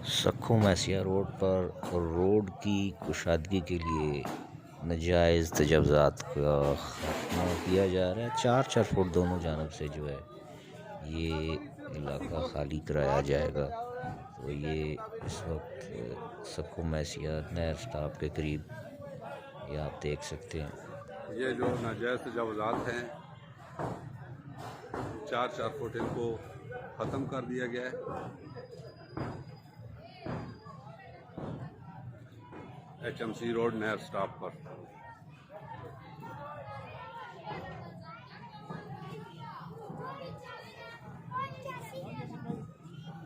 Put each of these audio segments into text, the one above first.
सखो Mysia road पर road की कुशादगी के लिए नाजायज़ तजावज़ात का ख़ात्मा किया जा रहा है। 4-4 फुट दोनों जानब से जो है ये इलाका खाली कराया जाएगा। तो ये इस वक्त सखो मैसिया नहर स्टॉप के करीब ये आप देख सकते हैं। ये जो नाजायज़ तजावज़ात हैं 4-4 फुट इनको ख़त्म कर दिया गया है। HMC रोड नहर स्टॉप पर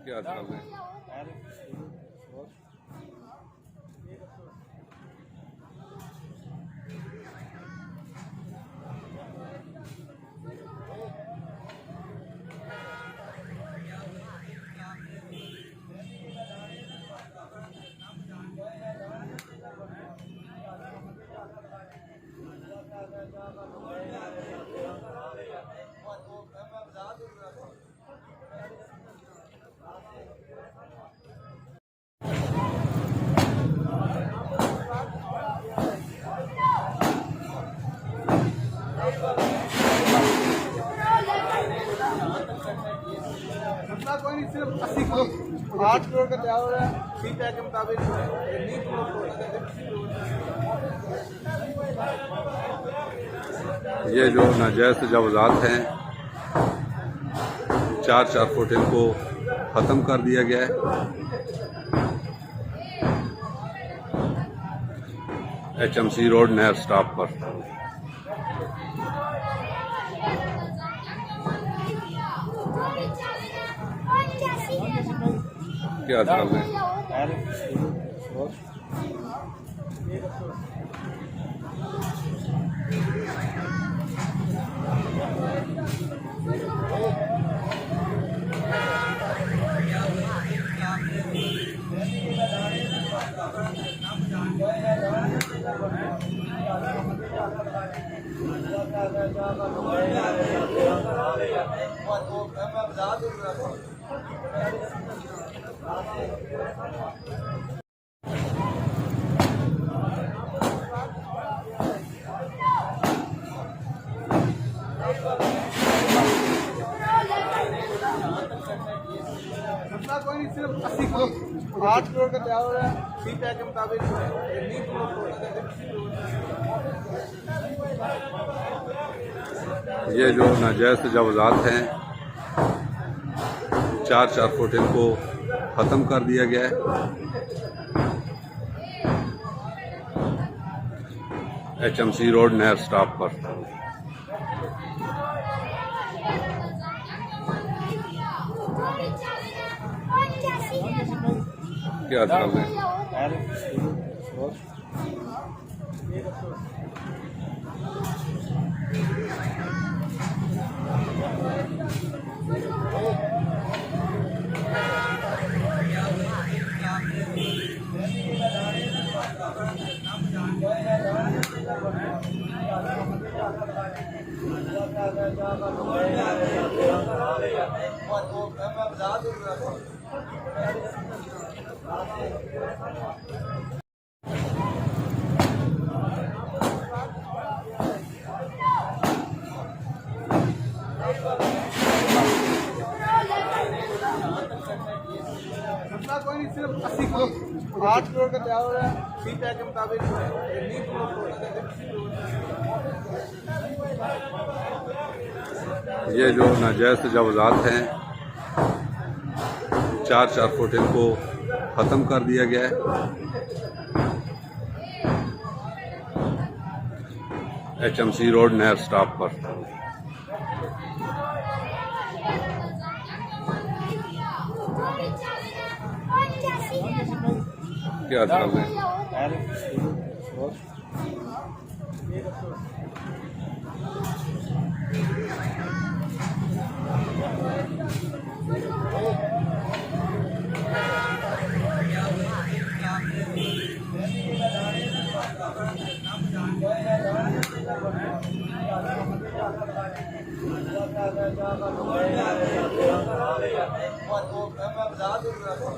क्या चल रहे हैं। कोई नहीं, सिर्फ 80 करोड़ 8 करोड़ का तैयार हो रहा है। सीटा के मुताबिक ये जो नाजायज़ तजावज़ात हैं 4-4 फुट इनको ख़त्म कर दिया गया है। HMC रोड नहर स्टॉप पर क्या चल रहे हैं। कोई नहीं, सिर्फ 80 करोड़ 8 करोड़ का तैयार हो रहा है। सीटा के मुताबिक ये जो नाजायज़ तजावज़ात हैं 4-4 फुट इनको ख़त्म कर दिया गया है। HMC रोड नहर स्टॉप पर क्या चल रहे हैं। कोई नहीं, सिर्फ 80 करोड़ 8 करोड़ का तैयार हो रहा है। सीटा के मुताबिक ये जो नाजायज़ तजावज़ात हैं 4-4 फुट इनको ख़त्म कर दिया गया है। HMC रोड नहर स्टॉप पर क्या चल रहे हैं। और वो मैं बता दूंगा।